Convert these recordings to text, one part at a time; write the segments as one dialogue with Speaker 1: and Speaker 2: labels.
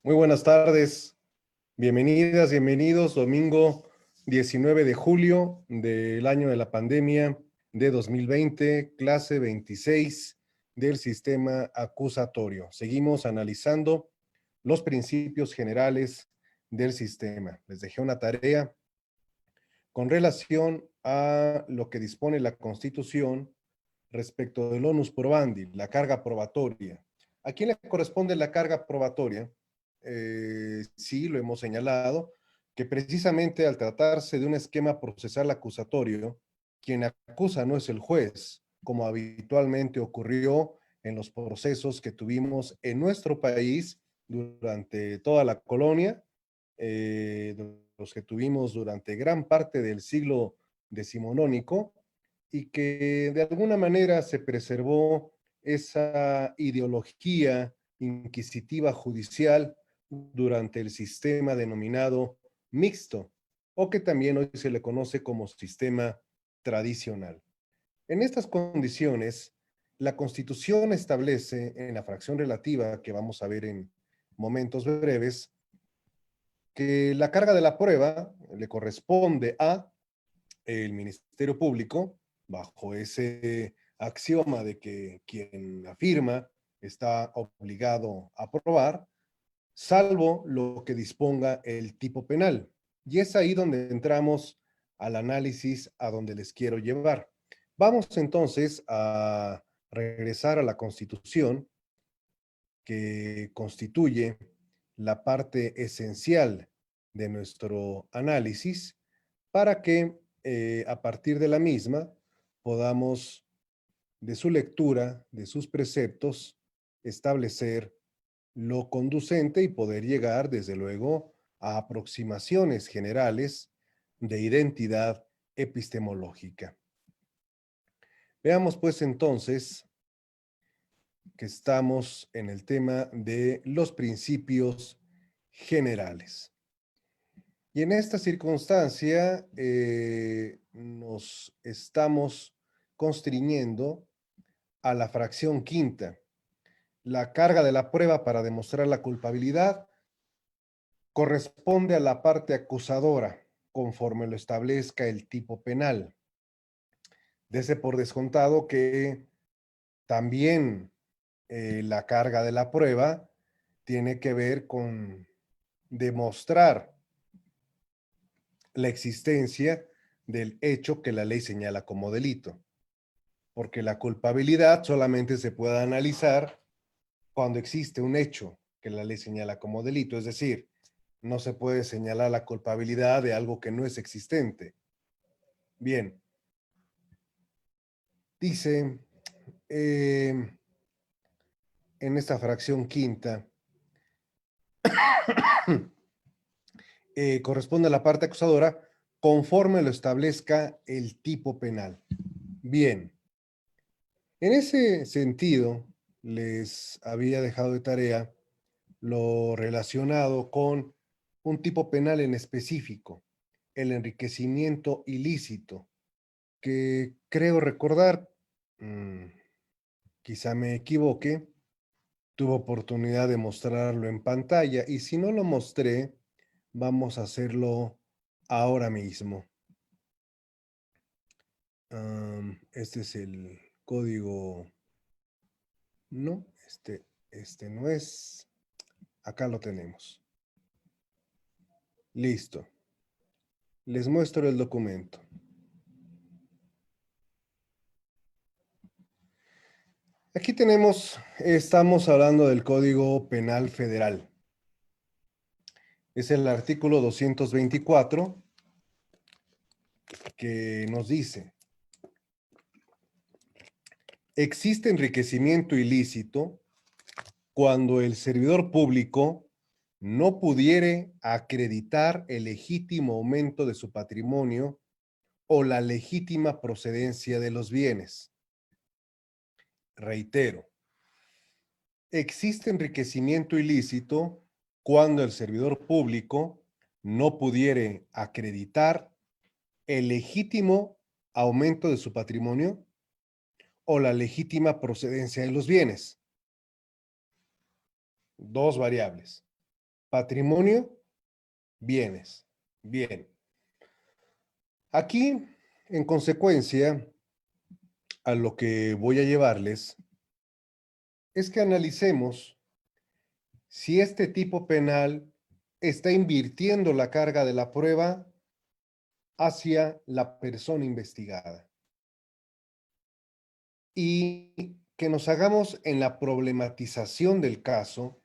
Speaker 1: Muy buenas tardes, bienvenidas, bienvenidos. Domingo 19 de julio del año de la pandemia de 2020, clase 26 del sistema acusatorio. Seguimos analizando los principios generales del sistema. Les dejé una tarea con relación a lo que dispone la Constitución respecto del onus probandi, la carga probatoria. ¿A quién le corresponde la carga probatoria? Sí, lo hemos señalado, que precisamente al tratarse de un esquema procesal acusatorio, quien acusa no es el juez, como habitualmente ocurrió en los procesos que tuvimos en nuestro país durante toda la colonia, los que tuvimos durante gran parte del siglo decimonónico, y que de alguna manera se preservó esa ideología inquisitiva judicial durante el sistema denominado mixto, o que también hoy se le conoce como sistema tradicional. En estas condiciones, la Constitución establece en la fracción relativa, que vamos a ver en momentos breves, que la carga de la prueba le corresponde a el Ministerio Público, bajo ese axioma de que quien afirma está obligado a probar, salvo lo que disponga el tipo penal. Y es ahí donde entramos al análisis a donde les quiero llevar. Vamos entonces a regresar a la Constitución, que constituye la parte esencial de nuestro análisis, para que a partir de la misma podamos, de su lectura, de sus preceptos, establecer lo conducente y poder llegar, desde luego, a aproximaciones generales de identidad epistemológica. Veamos pues entonces que estamos en el tema de los principios generales. Y en esta circunstancia nos estamos constriñendo a la fracción quinta. La carga de la prueba para demostrar la culpabilidad corresponde a la parte acusadora, conforme lo establezca el tipo penal. Dese por descontado que también la carga de la prueba tiene que ver con demostrar la existencia del hecho que la ley señala como delito, porque la culpabilidad solamente se puede analizar cuando existe un hecho que la ley señala como delito, es decir, no se puede señalar la culpabilidad de algo que no es existente. Bien, dice en esta fracción quinta, corresponde a la parte acusadora conforme lo establezca el tipo penal. Bien, en ese sentido, les había dejado de tarea lo relacionado con un tipo penal en específico, el enriquecimiento ilícito, que creo recordar, quizá me equivoque, tuve oportunidad de mostrarlo en pantalla, y si no lo mostré, vamos a hacerlo ahora mismo. Este es el código. No, este no es. Acá lo tenemos. Listo. Les muestro el documento. Aquí estamos hablando del Código Penal Federal. Es el artículo 224 que nos dice: existe enriquecimiento ilícito cuando el servidor público no pudiere acreditar el legítimo aumento de su patrimonio o la legítima procedencia de los bienes. Reitero, existe enriquecimiento ilícito cuando el servidor público no pudiere acreditar el legítimo aumento de su patrimonio o la legítima procedencia de los bienes. Dos variables. Patrimonio, bienes. Bien. Aquí, en consecuencia, a lo que voy a llevarles es que analicemos si este tipo penal está invirtiendo la carga de la prueba hacia la persona investigada. Y que nos hagamos en la problematización del caso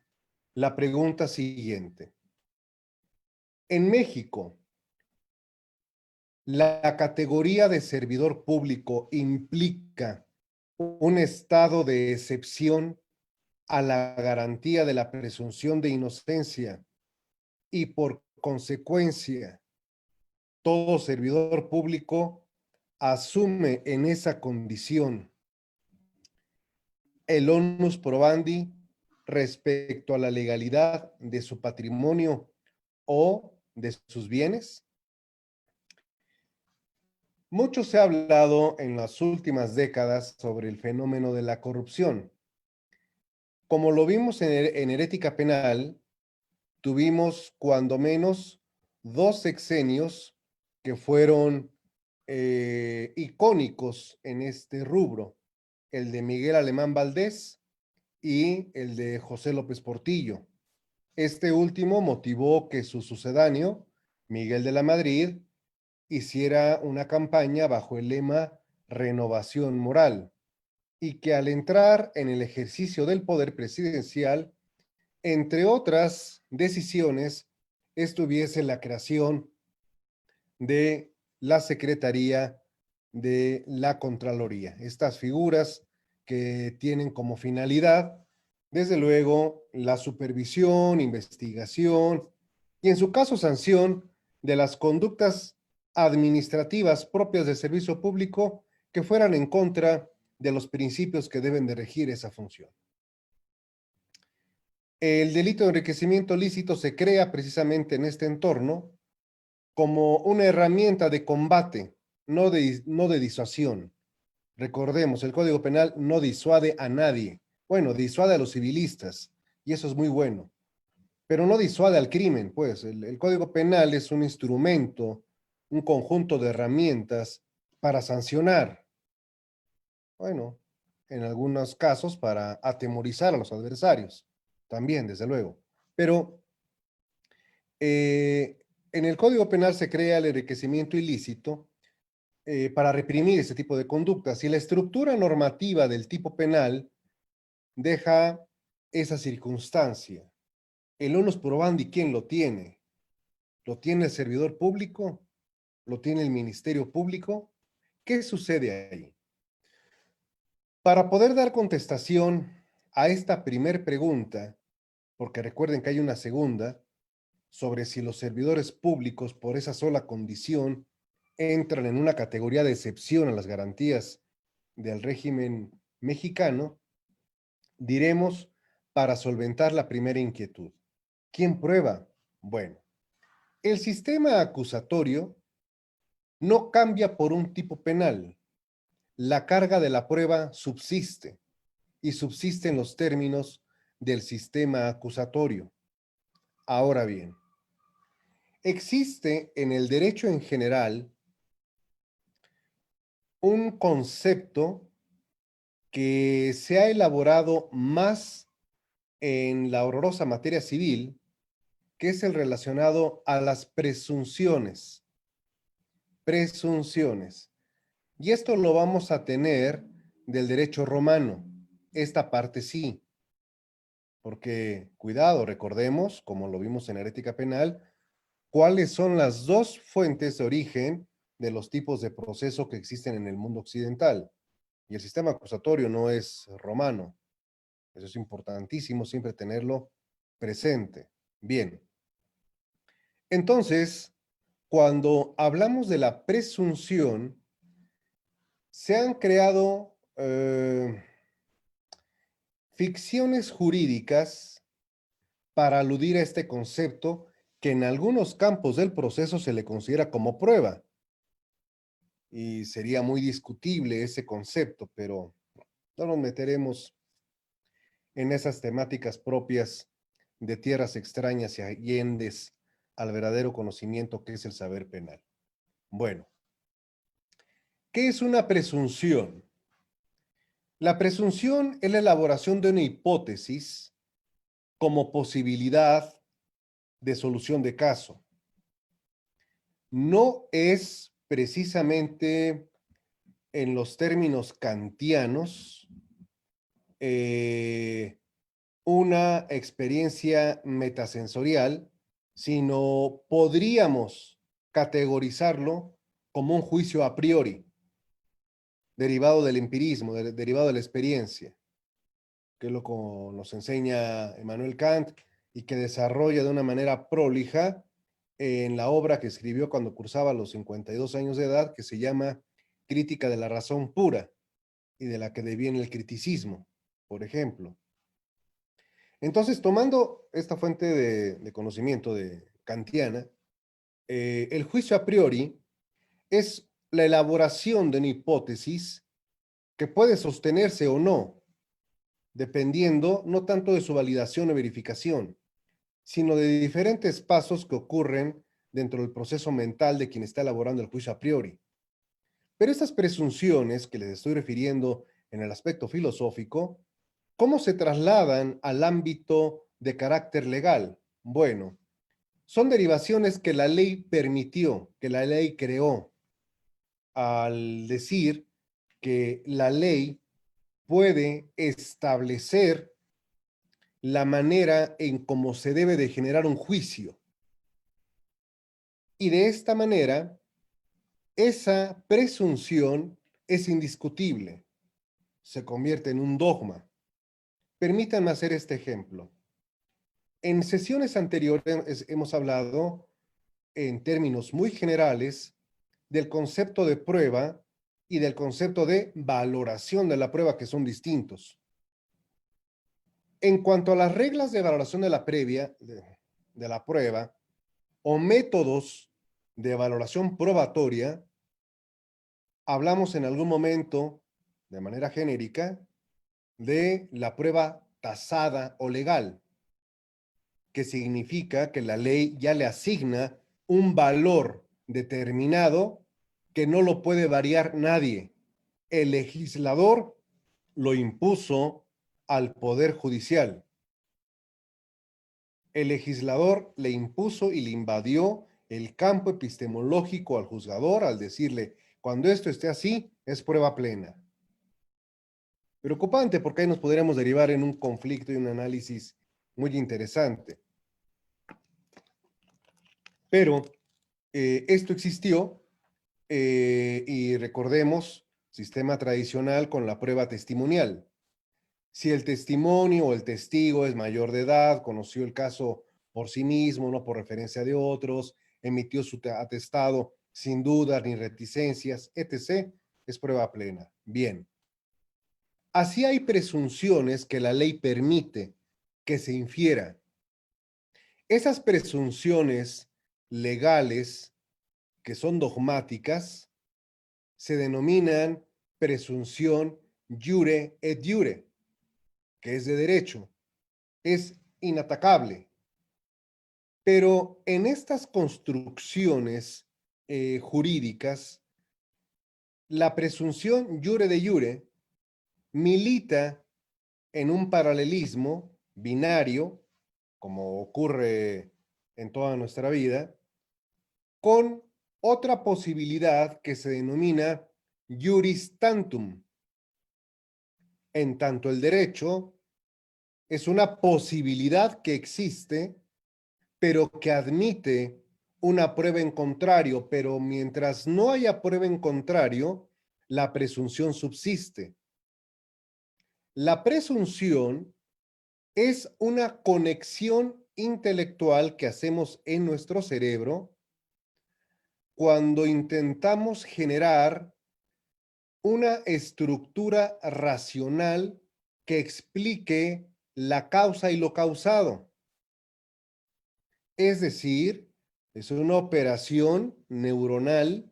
Speaker 1: la pregunta siguiente. En México, ¿la categoría de servidor público implica un estado de excepción a la garantía de la presunción de inocencia y por consecuencia todo servidor público asume en esa condición el onus probandi respecto a la legalidad de su patrimonio o de sus bienes? Mucho se ha hablado en las últimas décadas sobre el fenómeno de la corrupción. Como lo vimos en Herética Penal, tuvimos cuando menos 2 sexenios que fueron icónicos en este rubro, el de Miguel Alemán Valdés y el de José López Portillo. Este último motivó que su sucedáneo, Miguel de la Madrid, hiciera una campaña bajo el lema Renovación Moral y que al entrar en el ejercicio del poder presidencial, entre otras decisiones, estuviese la creación de la Secretaría de la Contraloría. Estas figuras que tienen como finalidad, desde luego, la supervisión, investigación y en su caso sanción de las conductas administrativas propias del servicio público que fueran en contra de los principios que deben de regir esa función. El delito de enriquecimiento lícito se crea precisamente en este entorno como una herramienta de combate, no de disuasión. Recordemos, el Código Penal no disuade a nadie. Bueno, disuade a los civilistas, y eso es muy bueno, pero no disuade al crimen, pues. El Código Penal es un instrumento, un conjunto de herramientas para sancionar. Bueno, en algunos casos para atemorizar a los adversarios, también, desde luego. Pero en el Código Penal se crea el enriquecimiento ilícito para reprimir ese tipo de conductas y la estructura normativa del tipo penal deja esa circunstancia. El onus probandi, ¿quién lo tiene? ¿Lo tiene el servidor público? ¿Lo tiene el Ministerio Público? ¿Qué sucede ahí? Para poder dar contestación a esta primer pregunta, porque recuerden que hay una segunda, sobre si los servidores públicos por esa sola condición entran en una categoría de excepción a las garantías del régimen mexicano, diremos para solventar la primera inquietud. ¿Quién prueba? Bueno, el sistema acusatorio no cambia por un tipo penal. La carga de la prueba subsiste y subsiste en los términos del sistema acusatorio. Ahora bien, existe en el derecho en general un concepto que se ha elaborado más en la horrorosa materia civil, que es el relacionado a las presunciones. Presunciones. Y esto lo vamos a tener del derecho romano. Esta parte sí, porque cuidado, recordemos, como lo vimos en Herética Penal, cuáles son las 2 fuentes de origen de los tipos de proceso que existen en el mundo occidental. Y el sistema acusatorio no es romano. Eso es importantísimo siempre tenerlo presente. Bien. Entonces, cuando hablamos de la presunción, se han creado ficciones jurídicas para aludir a este concepto que en algunos campos del proceso se le considera como prueba. Y sería muy discutible ese concepto, pero no nos meteremos en esas temáticas propias de tierras extrañas y allendes al verdadero conocimiento que es el saber penal. Bueno, ¿qué es una presunción? La presunción es la elaboración de una hipótesis como posibilidad de solución de caso. No es precisamente en los términos kantianos una experiencia metasensorial, sino podríamos categorizarlo como un juicio a priori, derivado del empirismo, derivado de la experiencia, que es lo que nos enseña Immanuel Kant y que desarrolla de una manera prolija en la obra que escribió cuando cursaba los 52 años de edad, que se llama Crítica de la razón pura, y de la que deviene el criticismo, por ejemplo. Entonces, tomando esta fuente de conocimiento de kantiana, el juicio a priori es la elaboración de una hipótesis que puede sostenerse o no, dependiendo no tanto de su validación o verificación, sino de diferentes pasos que ocurren dentro del proceso mental de quien está elaborando el juicio a priori. Pero estas presunciones que les estoy refiriendo en el aspecto filosófico, ¿cómo se trasladan al ámbito de carácter legal? Bueno, son derivaciones que la ley permitió, que la ley creó, al decir que la ley puede establecer la manera en cómo se debe de generar un juicio. Y de esta manera, esa presunción es indiscutible, se convierte en un dogma. Permítanme hacer este ejemplo. En sesiones anteriores hemos hablado en términos muy generales del concepto de prueba y del concepto de valoración de la prueba, que son distintos. En cuanto a las reglas de valoración de la de la prueba o métodos de valoración probatoria, hablamos en algún momento, de manera genérica, de la prueba tasada o legal, que significa que la ley ya le asigna un valor determinado que no lo puede variar nadie. El legislador lo impuso al Poder Judicial. El legislador le impuso y le invadió el campo epistemológico al juzgador al decirle, cuando esto esté así, es prueba plena. Preocupante, porque ahí nos podríamos derivar en un conflicto y un análisis muy interesante. Pero esto existió y recordemos, sistema tradicional con la prueba testimonial. Si el testimonio o el testigo es mayor de edad, conoció el caso por sí mismo, no por referencia de otros, emitió su atestado sin dudas ni reticencias, etc., es prueba plena. Bien. Así hay presunciones que la ley permite que se infiera. Esas presunciones legales que son dogmáticas se denominan presunción jure et jure, que es de derecho, es inatacable. Pero en estas construcciones jurídicas, la presunción jure de jure milita en un paralelismo binario, como ocurre en toda nuestra vida, con otra posibilidad que se denomina juris tantum. En tanto el derecho es una posibilidad que existe, pero que admite una prueba en contrario, pero mientras no haya prueba en contrario, la presunción subsiste. La presunción es una conexión intelectual que hacemos en nuestro cerebro cuando intentamos generar una estructura racional que explique la causa y lo causado. Es decir, es una operación neuronal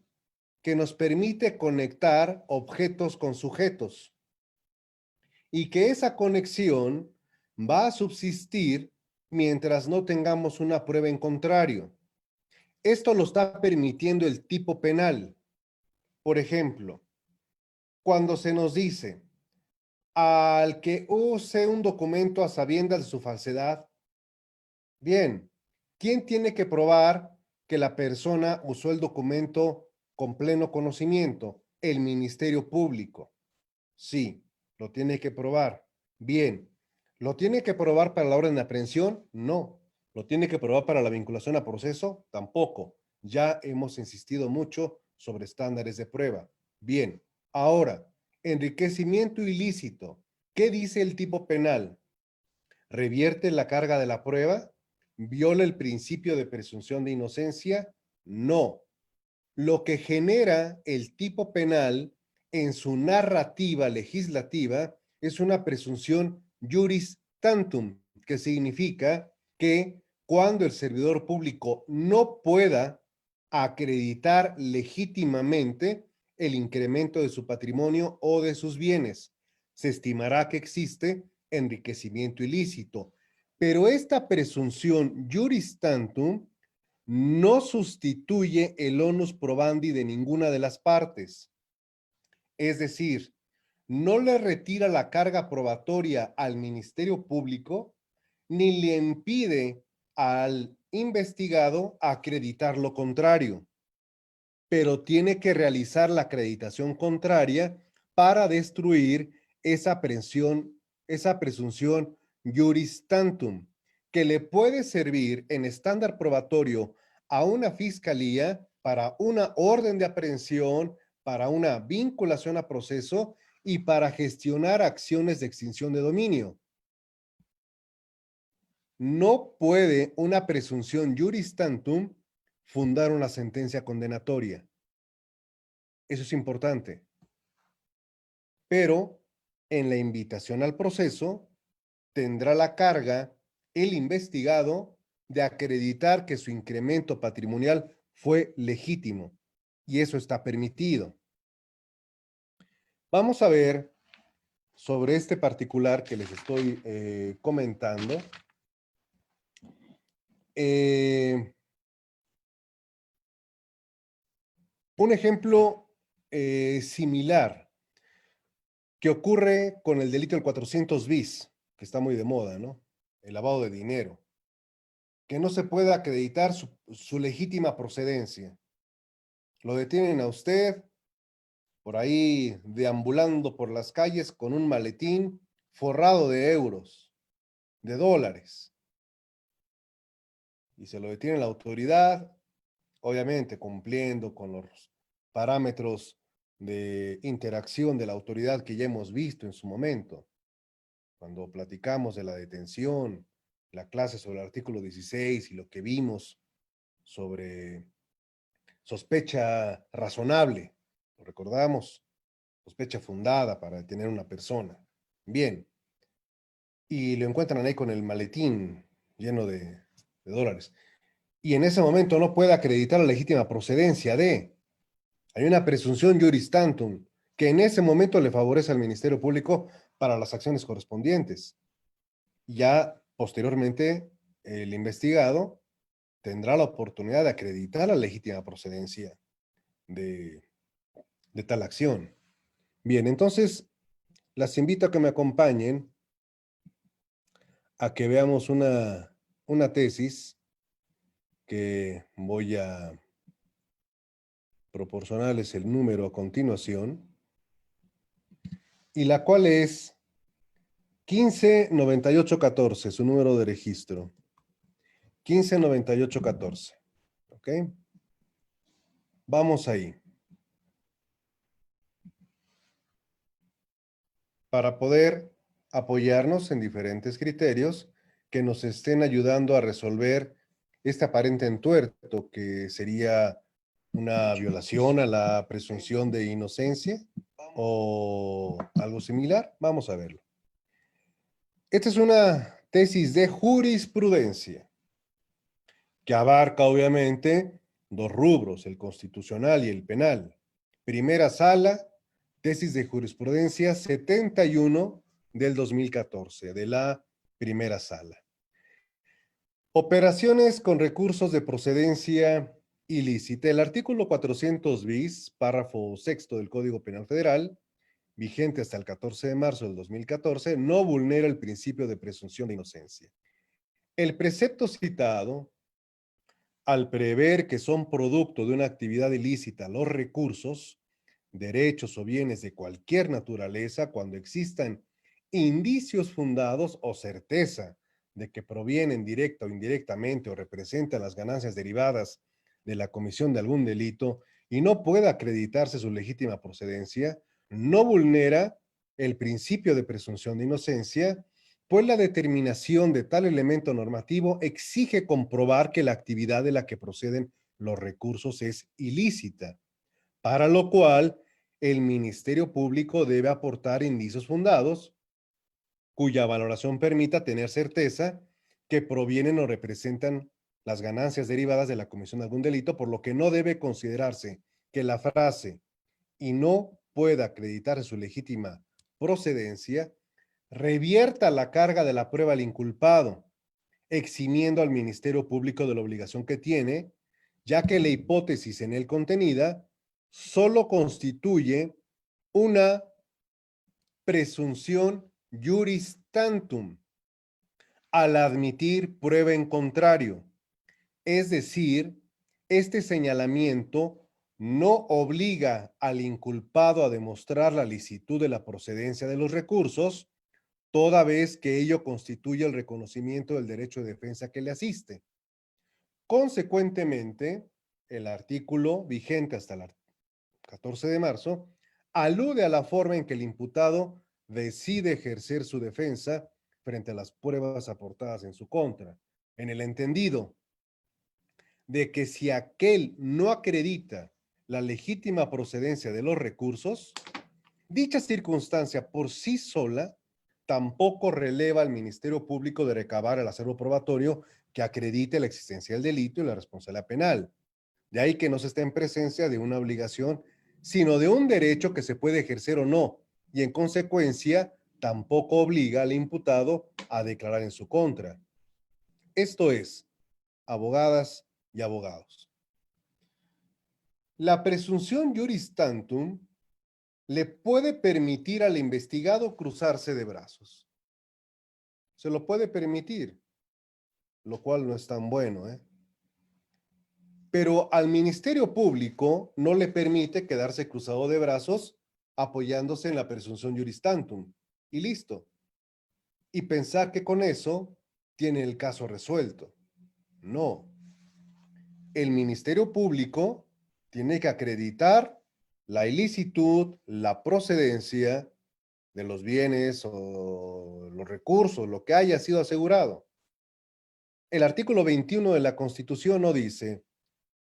Speaker 1: que nos permite conectar objetos con sujetos, y que esa conexión va a subsistir, mientras no tengamos una prueba en contrario. Esto lo está permitiendo el tipo penal. Por ejemplo, cuando se nos dice al que use un documento a sabiendas de su falsedad, bien, ¿quién tiene que probar que la persona usó el documento con pleno conocimiento? El Ministerio Público. Sí, lo tiene que probar. Bien, ¿lo tiene que probar para la orden de aprehensión? No. ¿Lo tiene que probar para la vinculación a proceso? Tampoco. Ya hemos insistido mucho sobre estándares de prueba. Bien, ahora, enriquecimiento ilícito. ¿Qué dice el tipo penal? ¿Revierte la carga de la prueba? ¿Viola el principio de presunción de inocencia? No. Lo que genera el tipo penal en su narrativa legislativa es una presunción juris tantum, que significa que cuando el servidor público no pueda acreditar legítimamente el incremento de su patrimonio o de sus bienes, se estimará que existe enriquecimiento ilícito. Pero esta presunción juris tantum no sustituye el onus probandi de ninguna de las partes. Es decir, no le retira la carga probatoria al Ministerio Público ni le impide al investigado acreditar lo contrario, pero tiene que realizar la acreditación contraria para destruir esa presunción juris tantum, que le puede servir en estándar probatorio a una fiscalía para una orden de aprehensión, para una vinculación a proceso y para gestionar acciones de extinción de dominio. No puede una presunción juris tantum fundar una sentencia condenatoria. Eso es importante. Pero en la invitación al proceso tendrá la carga el investigado de acreditar que su incremento patrimonial fue legítimo y eso está permitido. Vamos a ver sobre este particular que les estoy comentando. Un ejemplo similar que ocurre con el delito del 400 bis, que está muy de moda, ¿no? El lavado de dinero. Que no se pueda acreditar su legítima procedencia. Lo detienen a usted por ahí deambulando por las calles con un maletín forrado de euros, de dólares. Y se lo detiene la autoridad, obviamente cumpliendo con los parámetros de interacción de la autoridad que ya hemos visto en su momento. Cuando platicamos de la detención, la clase sobre el artículo 16 y lo que vimos sobre sospecha razonable, lo recordamos, sospecha fundada para detener a una persona. Bien, y lo encuentran ahí con el maletín lleno de dólares. Y en ese momento no puede acreditar la legítima procedencia de. Hay una presunción juris tantum que en ese momento le favorece al Ministerio Público para las acciones correspondientes. Ya posteriormente el investigado tendrá la oportunidad de acreditar la legítima procedencia de tal acción. Bien, entonces las invito a que me acompañen a que veamos una tesis que voy a proporcionarles el número a continuación, y la cual es 159814, su número de registro. 159814. ¿Ok? Vamos ahí. Para poder apoyarnos en diferentes criterios que nos estén ayudando a resolver este aparente entuerto que sería una violación a la presunción de inocencia o algo similar. Vamos a verlo. Esta es una tesis de jurisprudencia que abarca obviamente dos rubros, el constitucional y el penal. Primera sala, tesis de jurisprudencia 71 del 2014, de la primera sala. Operaciones con recursos de procedencia ilícita. El artículo 400 bis, párrafo sexto del Código Penal Federal, vigente hasta el 14 de marzo del 2014, no vulnera el principio de presunción de inocencia. El precepto citado, al prever que son producto de una actividad ilícita los recursos, derechos o bienes de cualquier naturaleza, cuando existan indicios fundados o certeza de que provienen directa o indirectamente o representan las ganancias derivadas de la comisión de algún delito y no pueda acreditarse su legítima procedencia, no vulnera el principio de presunción de inocencia, pues la determinación de tal elemento normativo exige comprobar que la actividad de la que proceden los recursos es ilícita, para lo cual el Ministerio Público debe aportar indicios fundados cuya valoración permita tener certeza que provienen o representan las ganancias derivadas de la comisión de algún delito, por lo que no debe considerarse que la frase "y no pueda acreditar su legítima procedencia" revierta la carga de la prueba al inculpado, eximiendo al Ministerio Público de la obligación que tiene, ya que la hipótesis en él contenida solo constituye una presunción juris tantum al admitir prueba en contrario. Es decir, este señalamiento no obliga al inculpado a demostrar la licitud de la procedencia de los recursos, toda vez que ello constituye el reconocimiento del derecho de defensa que le asiste. Consecuentemente, el artículo vigente hasta el 14 de marzo alude a la forma en que el imputado decide ejercer su defensa frente a las pruebas aportadas en su contra, en el entendido de que si aquel no acredita la legítima procedencia de los recursos, dicha circunstancia por sí sola tampoco releva al Ministerio Público de recabar el acervo probatorio que acredite la existencia del delito y la responsabilidad penal. De ahí que no se esté en presencia de una obligación, sino de un derecho que se puede ejercer o no, y en consecuencia tampoco obliga al imputado a declarar en su contra. Esto es, abogadas y abogados. La presunción juris tantum le puede permitir al investigado cruzarse de brazos. Se lo puede permitir, lo cual no es tan bueno, ¿eh? Pero al Ministerio Público no le permite quedarse cruzado de brazos apoyándose en la presunción juris tantum y listo. Y pensar que con eso tiene el caso resuelto. No. El Ministerio Público tiene que acreditar la ilicitud, la procedencia de los bienes o los recursos, lo que haya sido asegurado. El artículo 21 de la Constitución no dice,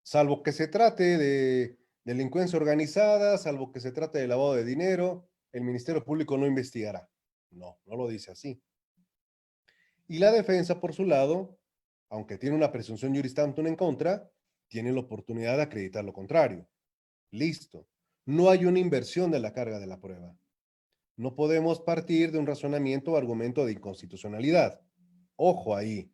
Speaker 1: salvo que se trate de delincuencia organizada, salvo que se trate de lavado de dinero, el Ministerio Público no investigará. No, no lo dice así. Y la defensa, por su lado, aunque tiene una presunción juris tantum en contra, tiene la oportunidad de acreditar lo contrario. Listo. No hay una inversión de la carga de la prueba. No podemos partir de un razonamiento o argumento de inconstitucionalidad. Ojo ahí.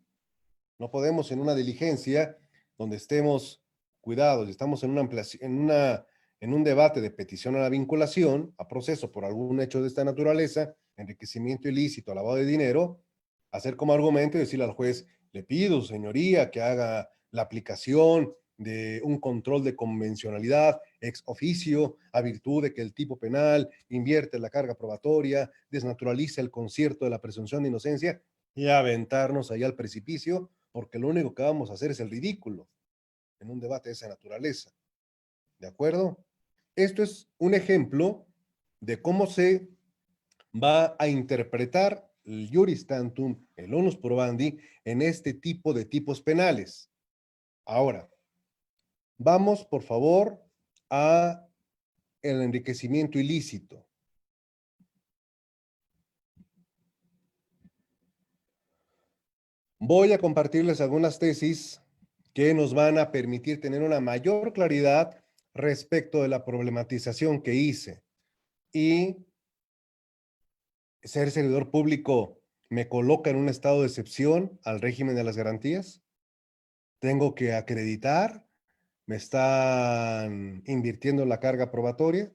Speaker 1: No podemos en una diligencia donde estemos cuidados, estamos en un debate de petición a la vinculación, a proceso por algún hecho de esta naturaleza, enriquecimiento ilícito, lavado de dinero, hacer como argumento y decirle al juez, le pido, señoría, que haga la aplicación de un control de convencionalidad ex oficio, a virtud de que el tipo penal invierte la carga probatoria, desnaturaliza el concierto de la presunción de inocencia y aventarnos allá al precipicio, porque lo único que vamos a hacer es el ridículo en un debate de esa naturaleza. ¿De acuerdo? Esto es un ejemplo de cómo se va a interpretar el juris tantum, el onus probandi, en este tipo de tipos penales. Ahora, vamos, por favor, a el enriquecimiento ilícito. Voy a compartirles algunas tesis que nos van a permitir tener una mayor claridad respecto de la problematización que hice y ser servidor público me coloca en un estado de excepción al régimen de las garantías. Tengo que acreditar, me están invirtiendo la carga probatoria.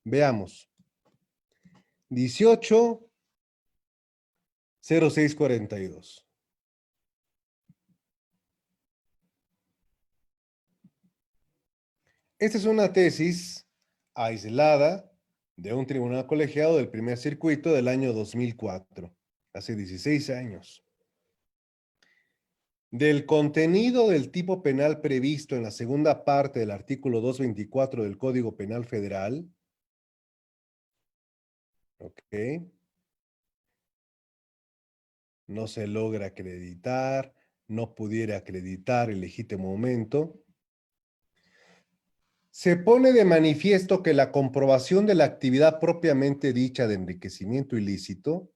Speaker 1: Veamos. 180642. Esta es una tesis aislada de un tribunal colegiado del primer circuito del año 2004, hace 16 años. Del contenido del tipo penal previsto en la segunda parte del artículo 224 del Código Penal Federal, ok, no se logra acreditar, no pudiera acreditar el legítimo momento. Se pone de manifiesto que la comprobación de la actividad propiamente dicha de enriquecimiento ilícito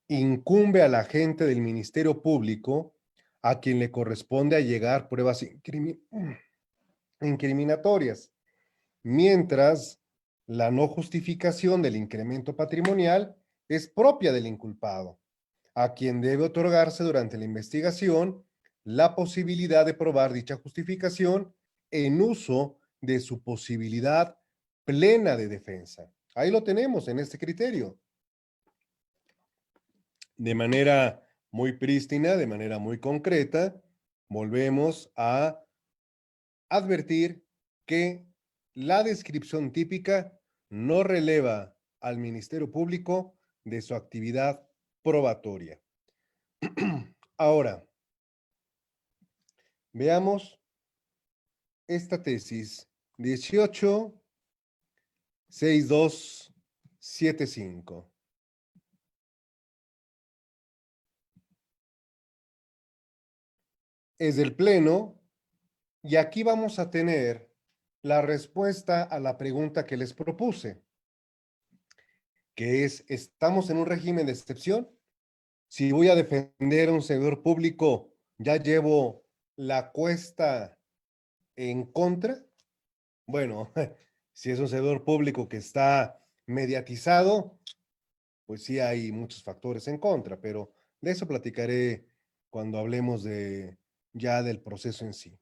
Speaker 1: incumbe al agente del Ministerio Público a quien le corresponde allegar pruebas incriminatorias, mientras la no justificación del incremento patrimonial es propia del inculpado, a quien debe otorgarse durante la investigación la posibilidad de probar dicha justificación en uso de su posibilidad plena de defensa. Ahí lo tenemos en este criterio. De manera muy prístina, de manera muy concreta, volvemos a advertir que la descripción típica no releva al Ministerio Público de su actividad probatoria. Ahora, veamos esta tesis 186275. Es del Pleno y aquí vamos a tener la respuesta a la pregunta que les propuse, que es, ¿estamos en un régimen de excepción? Si voy a defender a un servidor público, ¿ya llevo la cuesta en contra? Bueno, si es un servidor público que está mediatizado, pues sí hay muchos factores en contra, pero de eso platicaré cuando hablemos ya del proceso en sí.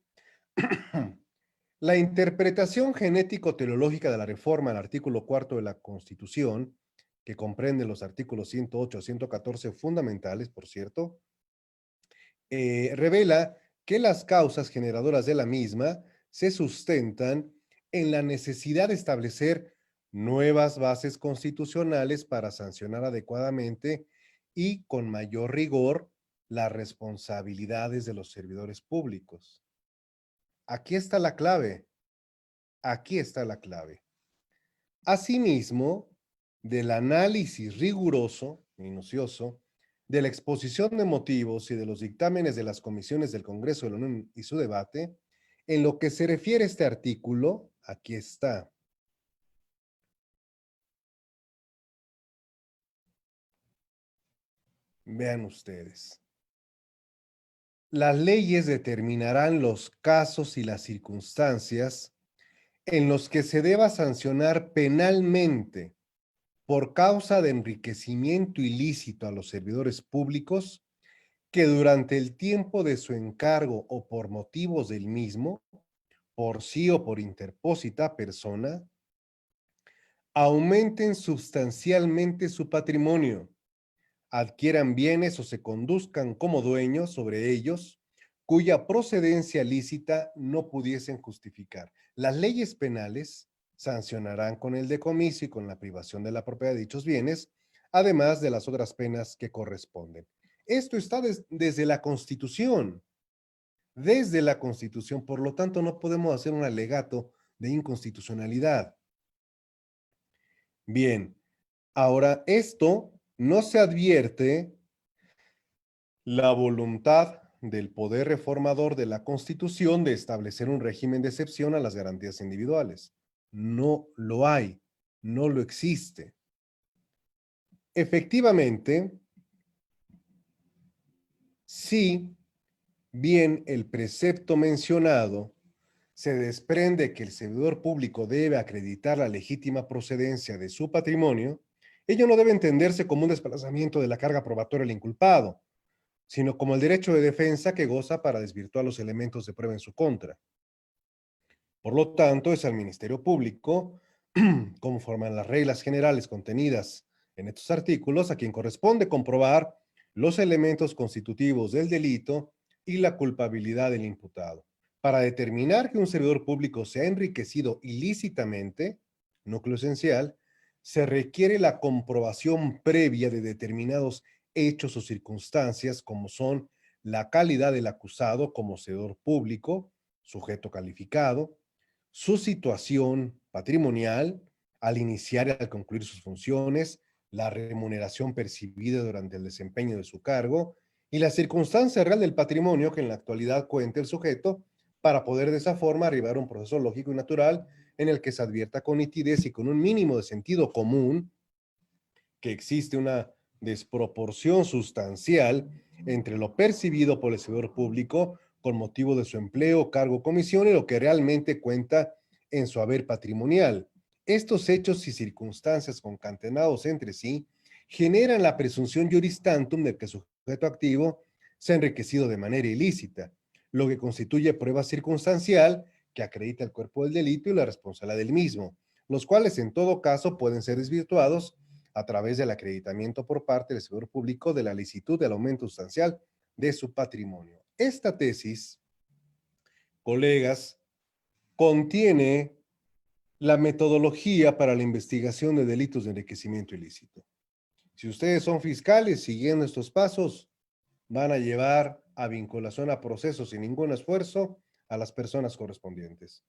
Speaker 1: La interpretación genético-teleológica de la reforma al artículo 4 de la Constitución, que comprende los artículos 108 a 114 fundamentales, por cierto, revela que las causas generadoras de la misma se sustentan en la necesidad de establecer nuevas bases constitucionales para sancionar adecuadamente y con mayor rigor las responsabilidades de los servidores públicos. Aquí está la clave. Aquí está la clave. Asimismo, del análisis riguroso, minucioso, de la exposición de motivos y de los dictámenes de las comisiones del Congreso de la Unión y su debate, en lo que se refiere a este artículo, aquí está. Vean ustedes. Las leyes determinarán los casos y las circunstancias en los que se deba sancionar penalmente por causa de enriquecimiento ilícito a los servidores públicos que durante el tiempo de su encargo o por motivos del mismo, por sí o por interpósita persona, aumenten sustancialmente su patrimonio, adquieran bienes o se conduzcan como dueños sobre ellos, cuya procedencia lícita no pudiesen justificar. Las leyes penales sancionarán con el decomiso y con la privación de la propiedad de dichos bienes, además de las otras penas que corresponden. Esto está desde la Constitución, desde la Constitución, por lo tanto no podemos hacer un alegato de inconstitucionalidad. Bien, ahora esto no se advierte la voluntad del poder reformador de la Constitución de establecer un régimen de excepción a las garantías individuales. No lo hay, no lo existe. Efectivamente, si bien el precepto mencionado se desprende que el servidor público debe acreditar la legítima procedencia de su patrimonio, Ello no debe entenderse como un desplazamiento de la carga probatoria del inculpado, sino como el derecho de defensa que goza para desvirtuar los elementos de prueba en su contra. Por lo tanto, es al Ministerio Público, conforme a las reglas generales contenidas en estos artículos, a quien corresponde comprobar los elementos constitutivos del delito y la culpabilidad del imputado. Para determinar que un servidor público se ha enriquecido ilícitamente, núcleo esencial, se requiere la comprobación previa de determinados hechos o circunstancias como son la calidad del acusado como servidor público, sujeto calificado, su situación patrimonial al iniciar y al concluir sus funciones, la remuneración percibida durante el desempeño de su cargo y la circunstancia real del patrimonio que en la actualidad cuenta el sujeto para poder de esa forma arribar a un proceso lógico y natural en el que se advierta con nitidez y con un mínimo de sentido común que existe una desproporción sustancial entre lo percibido por el servidor público con motivo de su empleo, cargo o comisión y lo que realmente cuenta en su haber patrimonial. Estos hechos y circunstancias concatenados entre sí generan la presunción juris tantum de que el sujeto activo se ha enriquecido de manera ilícita, lo que constituye prueba circunstancial que acredita el cuerpo del delito y la responsabilidad del mismo, los cuales en todo caso pueden ser desvirtuados a través del acreditamiento por parte del servidor público de la licitud del aumento sustancial de su patrimonio. Esta tesis, colegas, contiene la metodología para la investigación de delitos de enriquecimiento ilícito. Si ustedes son fiscales siguiendo estos pasos, van a llevar a vinculación a procesos sin ningún esfuerzo a las personas correspondientes.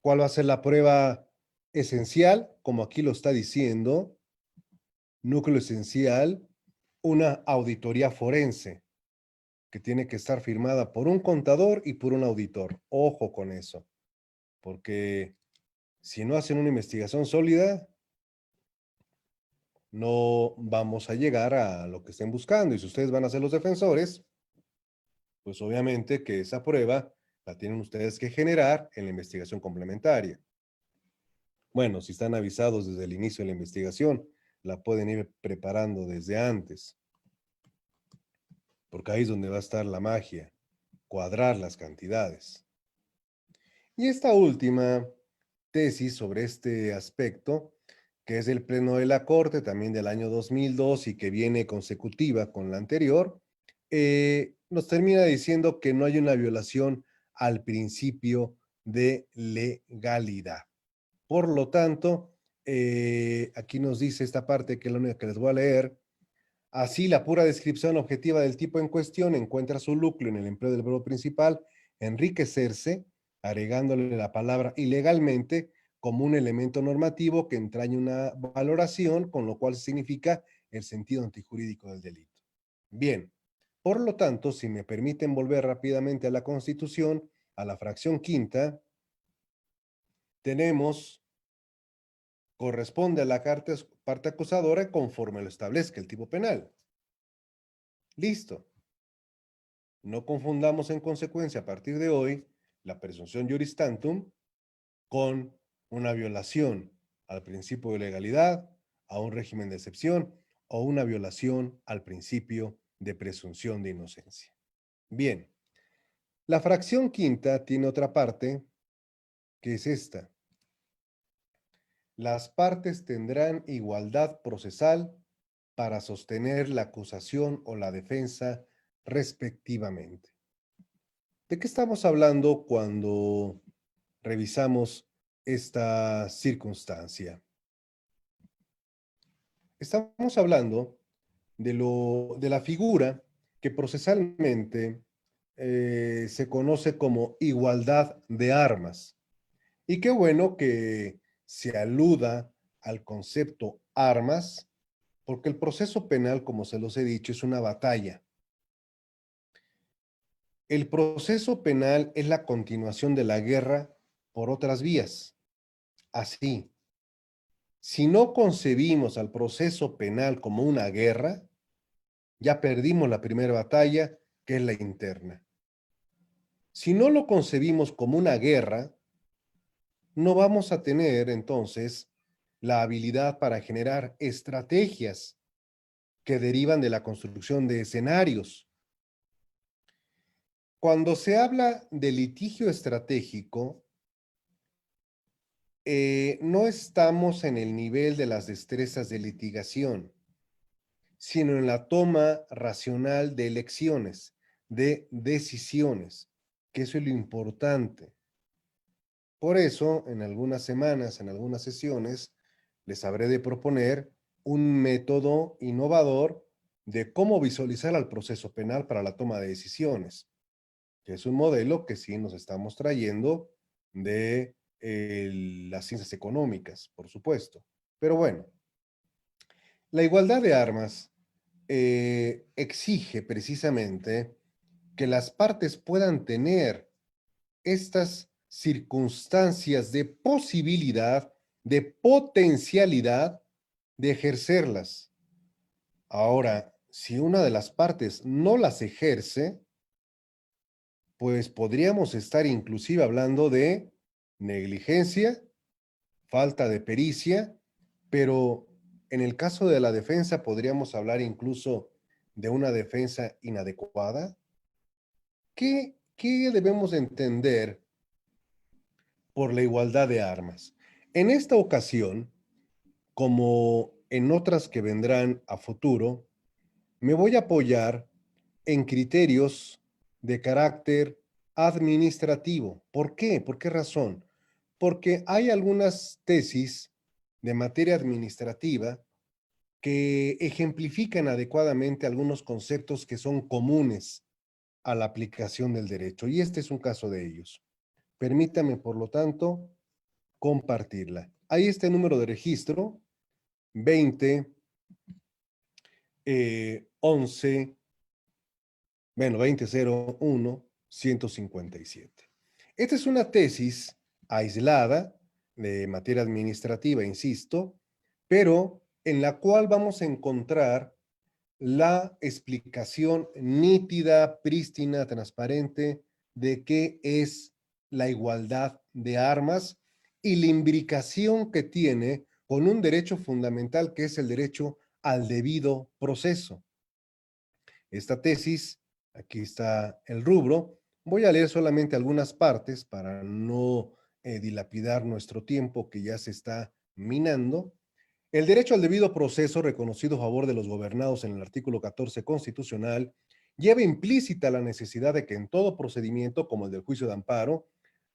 Speaker 1: ¿Cuál va a ser la prueba esencial? Como aquí lo está diciendo, núcleo esencial, una auditoría forense que tiene que estar firmada por un contador y por un auditor. Ojo con eso, porque si no hacen una investigación sólida, no vamos a llegar a lo que estén buscando. Y si ustedes van a ser los defensores, pues obviamente que esa prueba la tienen ustedes que generar en la investigación complementaria. Bueno, si están avisados desde el inicio de la investigación, la pueden ir preparando desde antes, porque ahí es donde va a estar la magia, cuadrar las cantidades. Y esta última tesis sobre este aspecto, que es del Pleno de la Corte, también del año 2002 y que viene consecutiva con la anterior, nos termina diciendo que no hay una violación al principio de legalidad. Por lo tanto, aquí nos dice esta parte que es la única que les voy a leer. Así, la pura descripción objetiva del tipo en cuestión encuentra su núcleo en el empleo del verbo principal, enriquecerse, agregándole la palabra ilegalmente como un elemento normativo que entraña una valoración, con lo cual significa el sentido antijurídico del delito. Bien, por lo tanto, si me permiten volver rápidamente a la Constitución, a la fracción quinta, tenemos, corresponde a la parte acusadora conforme lo establezca el tipo penal. Listo. No confundamos en consecuencia a partir de hoy la presunción juris tantum con una violación al principio de legalidad, a un régimen de excepción o una violación al principio de presunción de inocencia. Bien, la fracción quinta tiene otra parte que es esta. Las partes tendrán igualdad procesal para sostener la acusación o la defensa respectivamente. ¿De qué estamos hablando cuando revisamos esta circunstancia? Estamos hablando de la figura que procesalmente se conoce como igualdad de armas. Y qué bueno que se aluda al concepto armas, porque el proceso penal, como se los he dicho, es una batalla. El proceso penal es la continuación de la guerra por otras vías. Así, si no concebimos al proceso penal como una guerra, ya perdimos la primera batalla, que es la interna. Si no lo concebimos como una guerra, no vamos a tener entonces la habilidad para generar estrategias que derivan de la construcción de escenarios. Cuando se habla de litigio estratégico, no estamos en el nivel de las destrezas de litigación, sino en la toma racional de elecciones, de decisiones, que eso es lo importante. Por eso, en algunas semanas, en algunas sesiones, les habré de proponer un método innovador de cómo visualizar al proceso penal para la toma de decisiones, que es un modelo que sí nos estamos trayendo de las ciencias económicas, por supuesto. Pero bueno, la igualdad de armas exige precisamente que las partes puedan tener estas circunstancias de posibilidad, de potencialidad de ejercerlas. Ahora, si una de las partes no las ejerce, pues podríamos estar inclusive hablando de negligencia, falta de pericia, pero en el caso de la defensa podríamos hablar incluso de una defensa inadecuada. ¿Qué debemos entender por la igualdad de armas? En esta ocasión, como en otras que vendrán a futuro, me voy a apoyar en criterios de carácter administrativo. ¿Por qué? ¿Por qué razón? Porque hay algunas tesis de materia administrativa que ejemplifican adecuadamente algunos conceptos que son comunes a la aplicación del derecho, y este es un caso de ellos. Permítame, por lo tanto, compartirla. Ahí está el número de registro, 20, 11, bueno, 2001-157. Esta es una tesis aislada de materia administrativa, insisto, pero en la cual vamos a encontrar la explicación nítida, prístina, transparente de qué es la igualdad de armas y la imbricación que tiene con un derecho fundamental que es el derecho al debido proceso. Esta tesis, aquí está el rubro, voy a leer solamente algunas partes para no dilapidar nuestro tiempo que ya se está minando. El derecho al debido proceso, reconocido a favor de los gobernados en el artículo 14 constitucional, lleva implícita la necesidad de que en todo procedimiento, como el del juicio de amparo,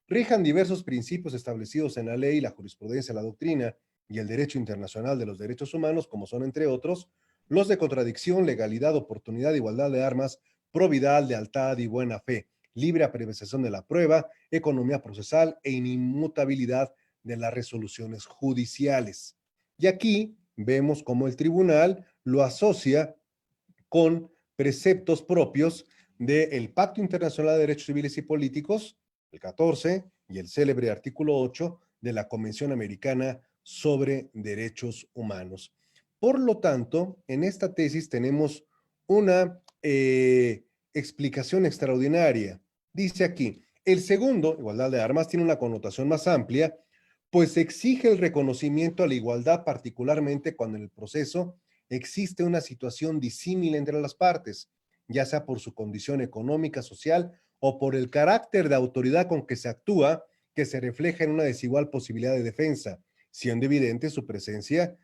Speaker 1: rijan diversos principios establecidos en la ley, la jurisprudencia, la doctrina y el derecho internacional de los derechos humanos, como son, entre otros, los de contradicción, legalidad, oportunidad, igualdad de armas, probidad, lealtad y buena fe, libre apreciación de la prueba, economía procesal e inmutabilidad de las resoluciones judiciales. Y aquí vemos cómo el tribunal lo asocia con preceptos propios del Pacto Internacional de Derechos Civiles y Políticos, el 14, y el célebre artículo 8 de la Convención Americana sobre Derechos Humanos. Por lo tanto, en esta tesis tenemos una explicación extraordinaria. Dice aquí, el segundo, igualdad de armas, tiene una connotación más amplia, pues exige el reconocimiento a la igualdad, particularmente cuando en el proceso existe una situación disímil entre las partes, ya sea por su condición económica, social o por el carácter de autoridad con que se actúa, que se refleja en una desigual posibilidad de defensa, siendo evidente su presencia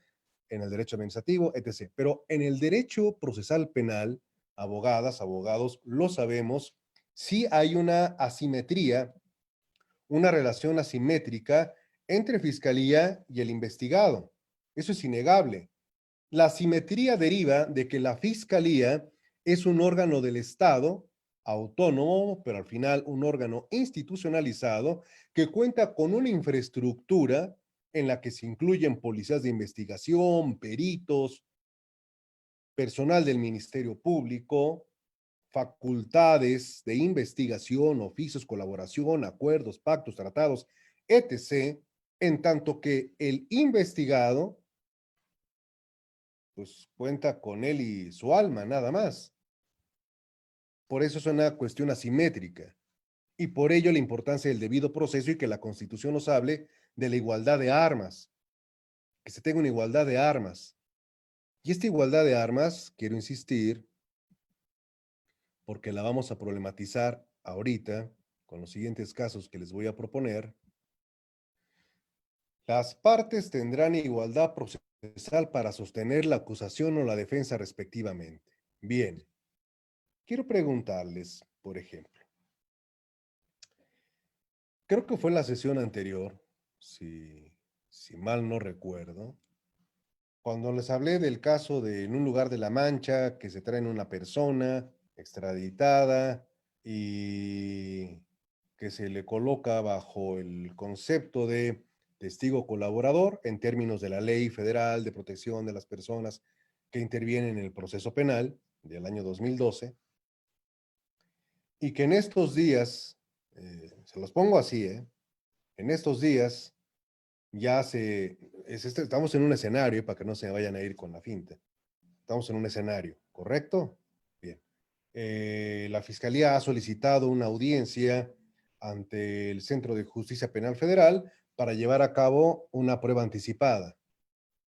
Speaker 1: en el derecho administrativo, etc. Pero en el derecho procesal penal, abogadas, abogados, lo sabemos, sí hay una asimetría, una relación asimétrica entre fiscalía y el investigado. Eso es innegable. La asimetría deriva de que la fiscalía es un órgano del Estado, autónomo, pero al final un órgano institucionalizado que cuenta con una infraestructura en la que se incluyen policías de investigación, peritos, personal del Ministerio Público, facultades de investigación, oficios, colaboración, acuerdos, pactos, tratados, etc., en tanto que el investigado pues cuenta con él y su alma, nada más. Por eso es una cuestión asimétrica. Y por ello la importancia del debido proceso y que la Constitución nos hable de la igualdad de armas. que se tenga una igualdad de armas. Y esta igualdad de armas, quiero insistir, porque la vamos a problematizar ahorita con los siguientes casos que les voy a proponer. Las partes tendrán igualdad procesal para sostener la acusación o la defensa respectivamente. Bien, quiero preguntarles, por ejemplo, creo que fue en la sesión anterior, si mal no recuerdo, cuando les hablé del caso de en un lugar de La Mancha que se traen una persona extraditada y que se le coloca bajo el concepto de testigo colaborador en términos de la Ley Federal de Protección de las Personas que intervienen en el proceso penal del año 2012, y que en estos días, se los pongo así, en estos días ya estamos en un escenario para que no se vayan a ir con la finta. Estamos en un escenario, ¿correcto? Bien. La Fiscalía ha solicitado una audiencia ante el Centro de Justicia Penal Federal para llevar a cabo una prueba anticipada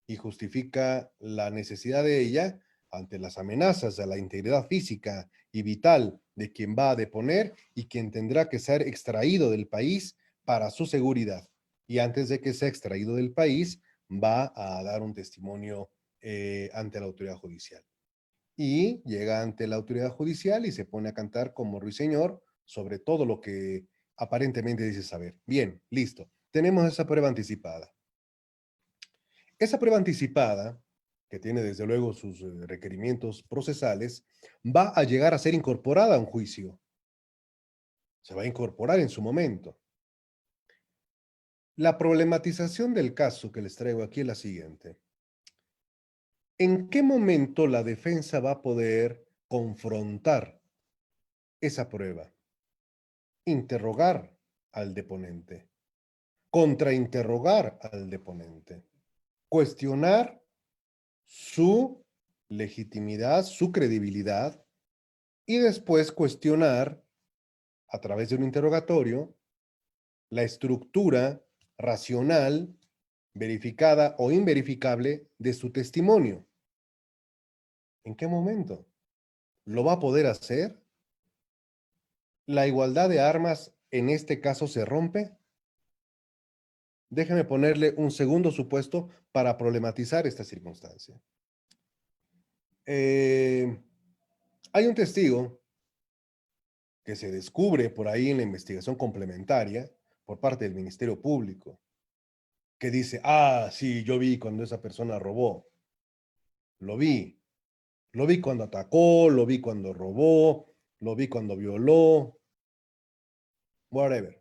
Speaker 1: y justifica la necesidad de ella ante las amenazas a la integridad física y vital de quien va a deponer y quien tendrá que ser extraído del país para su seguridad. Y antes de que sea extraído del país, va a dar un testimonio ante la autoridad judicial. Y llega ante la autoridad judicial y se pone a cantar como ruiseñor sobre todo lo que aparentemente dice saber. Bien, listo. Tenemos esa prueba anticipada. Esa prueba anticipada, que tiene desde luego sus requerimientos procesales, va a llegar a ser incorporada a un juicio. Se va a incorporar en su momento. La problematización del caso que les traigo aquí es la siguiente. ¿En qué momento la defensa va a poder confrontar esa prueba? Interrogar al deponente, contrainterrogar al deponente, cuestionar su legitimidad, su credibilidad, y después cuestionar, a través de un interrogatorio, la estructura racional, verificada o inverificable de su testimonio. ¿En qué momento? ¿Lo va a poder hacer? ¿La igualdad de armas en este caso se rompe? Déjeme ponerle un segundo supuesto para problematizar esta circunstancia. Hay un testigo que se descubre por ahí en la investigación complementaria por parte del Ministerio Público, que dice, sí, yo vi cuando esa persona robó, lo vi cuando atacó, lo vi cuando robó, lo vi cuando violó, whatever.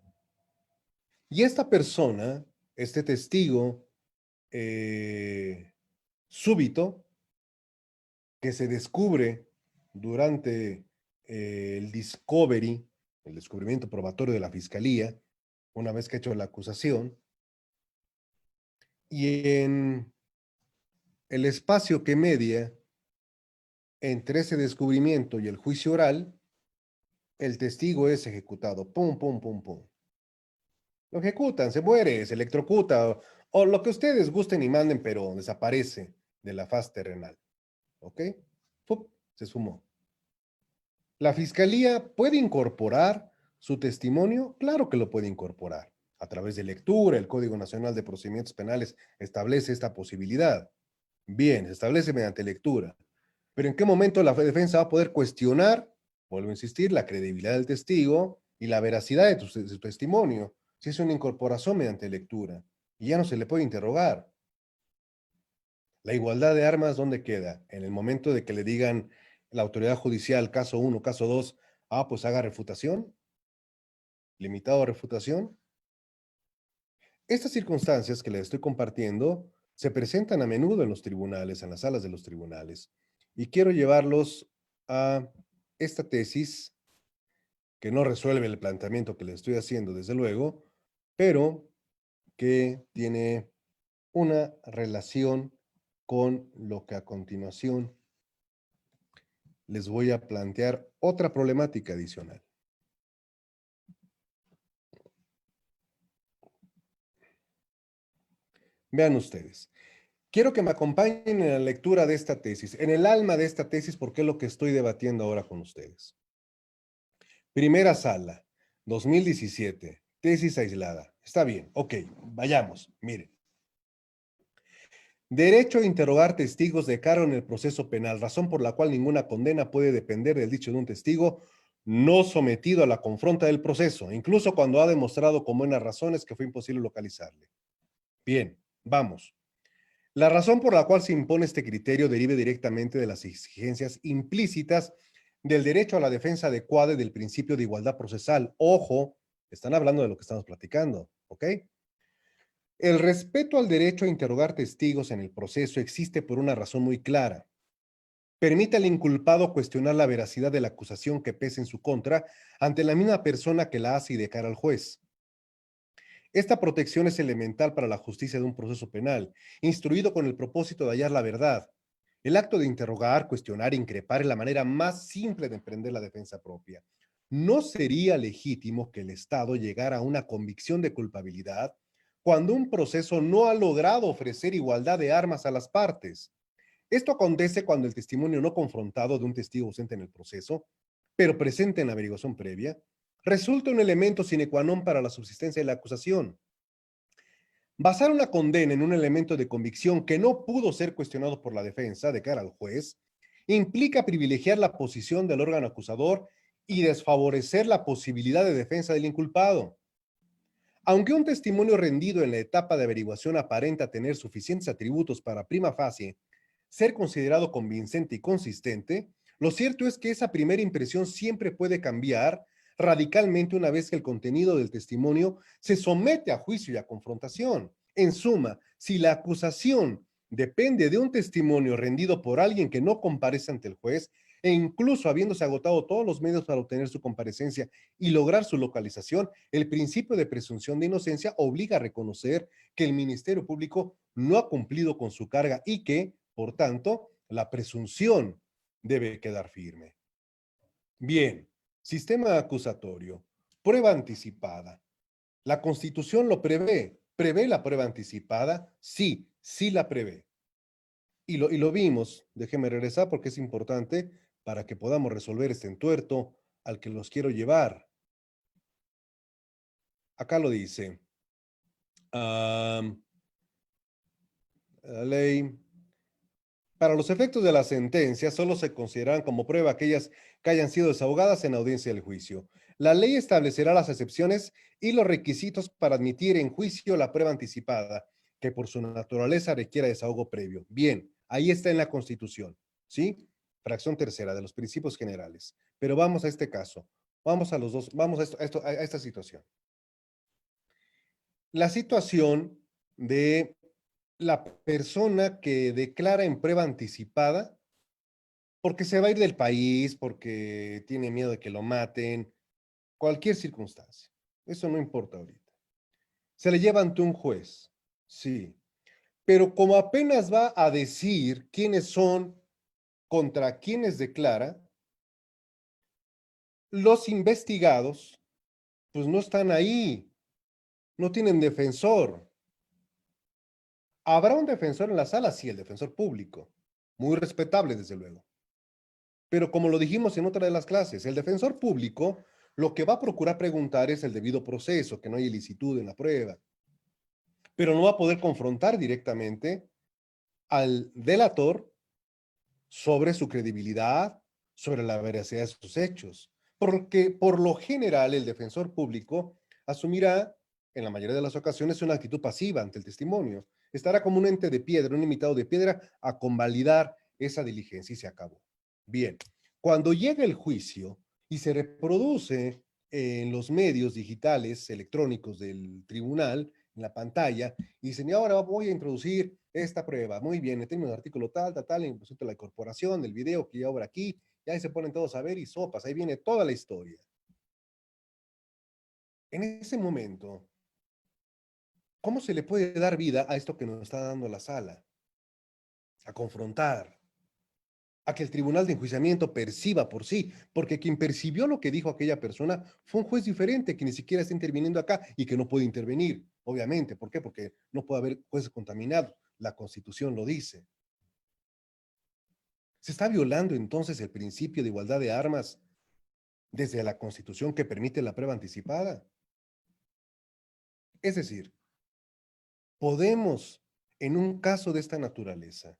Speaker 1: Y esta persona, este testigo súbito, que se descubre durante el discovery, el descubrimiento probatorio de la fiscalía, una vez que ha hecho la acusación, y en el espacio que media entre ese descubrimiento y el juicio oral, el testigo es ejecutado. Pum, pum, pum, pum. Lo ejecutan, se muere, se electrocuta, o lo que ustedes gusten y manden, pero desaparece de la faz terrenal. ¿Ok? ¡Pup! Se sumó. ¿La fiscalía puede incorporar su testimonio? Claro que lo puede incorporar. A través de lectura, el Código Nacional de Procedimientos Penales establece esta posibilidad. Bien, se establece mediante lectura. Pero ¿en qué momento la defensa va a poder cuestionar, vuelvo a insistir, la credibilidad del testigo y la veracidad de su testimonio? Si es una incorporación mediante lectura y ya no se le puede interrogar. La igualdad de armas, ¿dónde queda? En el momento de que le digan la autoridad judicial, caso 1, caso 2, pues haga refutación, limitado a refutación. Estas circunstancias que les estoy compartiendo se presentan a menudo en los tribunales, en las salas de los tribunales, y quiero llevarlos a esta tesis que no resuelve el planteamiento que les estoy haciendo, desde luego, pero que tiene una relación con lo que a continuación les voy a plantear otra problemática adicional. Vean ustedes, Quiero que me acompañen en la lectura de esta tesis, en el alma de esta tesis, porque es lo que estoy debatiendo ahora con ustedes. Primera sala, 2017, tesis aislada. Está bien, ok, vayamos, miren. Derecho a interrogar testigos de cargo en el proceso penal, razón por la cual ninguna condena puede depender del dicho de un testigo no sometido a la confronta del proceso, incluso cuando ha demostrado con buenas razones que fue imposible localizarle. Bien, vamos. La razón por la cual se impone este criterio deriva directamente de las exigencias implícitas del derecho a la defensa adecuada y del principio de igualdad procesal. Ojo, están hablando de lo que estamos platicando, ¿ok? El respeto al derecho a interrogar testigos en el proceso existe por una razón muy clara. Permite al inculpado cuestionar la veracidad de la acusación que pese en su contra ante la misma persona que la hace y de cara al juez. Esta protección es elemental para la justicia de un proceso penal, instruido con el propósito de hallar la verdad. El acto de interrogar, cuestionar e increpar es la manera más simple de emprender la defensa propia. No sería legítimo que el Estado llegara a una convicción de culpabilidad cuando un proceso no ha logrado ofrecer igualdad de armas a las partes. Esto acontece cuando el testimonio no confrontado de un testigo ausente en el proceso, pero presente en la averiguación previa, resulta un elemento sine qua non para la subsistencia de la acusación. Basar una condena en un elemento de convicción que no pudo ser cuestionado por la defensa de cara al juez implica privilegiar la posición del órgano acusador y desfavorecer la posibilidad de defensa del inculpado. Aunque un testimonio rendido en la etapa de averiguación aparenta tener suficientes atributos para prima facie ser considerado convincente y consistente, lo cierto es que esa primera impresión siempre puede cambiar radicalmente una vez que el contenido del testimonio se somete a juicio y a confrontación. En suma, si la acusación depende de un testimonio rendido por alguien que no comparece ante el juez, e incluso habiéndose agotado todos los medios para obtener su comparecencia y lograr su localización, el principio de presunción de inocencia obliga a reconocer que el Ministerio Público no ha cumplido con su carga y que, por tanto, la presunción debe quedar firme. Bien, sistema acusatorio, prueba anticipada. ¿La Constitución lo prevé? ¿Prevé la prueba anticipada? Sí, sí la prevé. Y lo vimos, déjeme regresar porque es importante para que podamos resolver este entuerto al que los quiero llevar. Acá lo dice. La ley. Para los efectos de la sentencia, solo se considerarán como prueba aquellas que hayan sido desahogadas en audiencia del juicio. La ley establecerá las excepciones y los requisitos para admitir en juicio la prueba anticipada, que por su naturaleza requiera desahogo previo. Bien, ahí está en la Constitución, ¿sí? Fracción tercera de los principios generales. Pero vamos a este caso. Vamos a los dos, vamos a esta situación. La situación de la persona que declara en prueba anticipada porque se va a ir del país, porque tiene miedo de que lo maten, cualquier circunstancia. Eso no importa ahorita. Se le lleva ante un juez, sí. Pero como apenas va a decir quiénes son contra quienes declara, los investigados, pues no están ahí, no tienen defensor. ¿Habrá un defensor en la sala? Sí, el defensor público. Muy respetable, desde luego. Pero como lo dijimos en otra de las clases, el defensor público lo que va a procurar preguntar es el debido proceso, que no hay ilicitud en la prueba, pero no va a poder confrontar directamente al delator sobre su credibilidad, sobre la veracidad de sus hechos, porque por lo general el defensor público asumirá, en la mayoría de las ocasiones, una actitud pasiva ante el testimonio. Estará como un ente de piedra, un imitado de piedra, a convalidar esa diligencia y se acabó. Bien, cuando llega el juicio y se reproduce en los medios digitales electrónicos del tribunal, en la pantalla, y dicen, y ahora voy a introducir esta prueba. Muy bien, en términos del artículo tal, en de la incorporación, del video que ya obra aquí, y ahí se ponen todos a ver y sopas, ahí viene toda la historia. En ese momento, ¿cómo se le puede dar vida a esto que nos está dando la sala? A confrontar, a que el tribunal de enjuiciamiento perciba por sí, porque quien percibió lo que dijo aquella persona fue un juez diferente que ni siquiera está interviniendo acá y que no puede intervenir, obviamente. ¿Por qué? Porque no puede haber jueces contaminados. la Constitución lo dice. ¿Se está violando entonces el principio de igualdad de armas desde la Constitución que permite la prueba anticipada? Es decir, podemos, en un caso de esta naturaleza,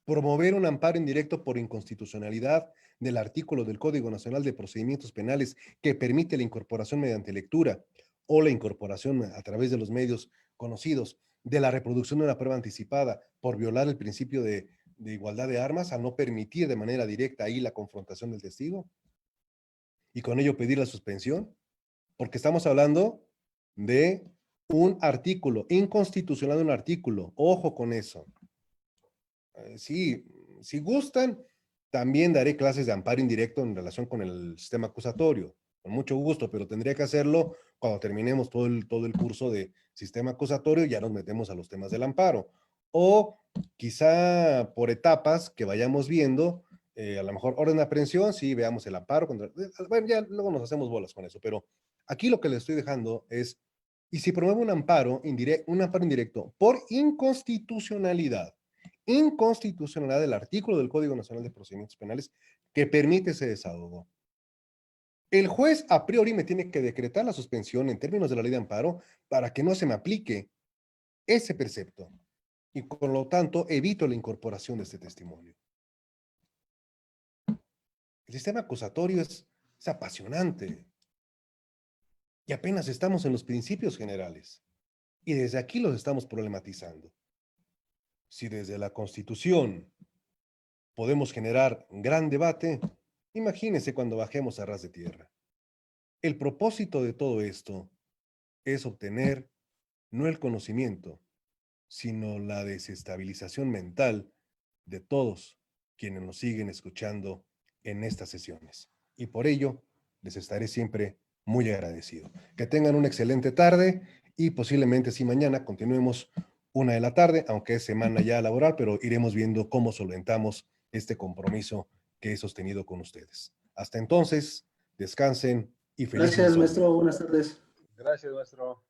Speaker 1: promover un amparo indirecto por inconstitucionalidad del artículo del Código Nacional de Procedimientos Penales que permite la incorporación mediante lectura o la incorporación a través de los medios conocidos de la reproducción de una prueba anticipada por violar el principio de igualdad de armas al no permitir de manera directa ahí la confrontación del testigo y con ello pedir la suspensión, porque estamos hablando de un artículo inconstitucional, de un artículo, ojo con eso. Sí, si gustan, también daré clases de amparo indirecto en relación con el sistema acusatorio, con mucho gusto, pero tendría que hacerlo cuando terminemos todo el curso de sistema acusatorio, ya nos metemos a los temas del amparo. O quizá por etapas que vayamos viendo, a lo mejor orden de aprehensión, sí, veamos el amparo. Bueno, ya luego nos hacemos bolas con eso, pero aquí lo que le estoy dejando es, y si promueve un amparo indirecto por inconstitucionalidad del artículo del Código Nacional de Procedimientos Penales que permite ese desahogo. El juez a priori me tiene que decretar la suspensión en términos de la ley de amparo para que no se me aplique ese precepto y por lo tanto evito la incorporación de este testimonio. El sistema acusatorio es apasionante y apenas estamos en los principios generales y desde aquí los estamos problematizando. Si desde la Constitución podemos generar gran debate, imagínense cuando bajemos a ras de tierra. El propósito de todo esto es obtener no el conocimiento, sino la desestabilización mental de todos quienes nos siguen escuchando en estas sesiones. Y por ello, les estaré siempre muy agradecido. Que tengan una excelente tarde y posiblemente si mañana continuemos 1 de la tarde, aunque es semana ya laboral, pero iremos viendo cómo solventamos este compromiso que he sostenido con ustedes. Hasta entonces, descansen y felices
Speaker 2: Gracias,
Speaker 1: domingo.
Speaker 2: maestro. Buenas tardes.
Speaker 3: Gracias, maestro.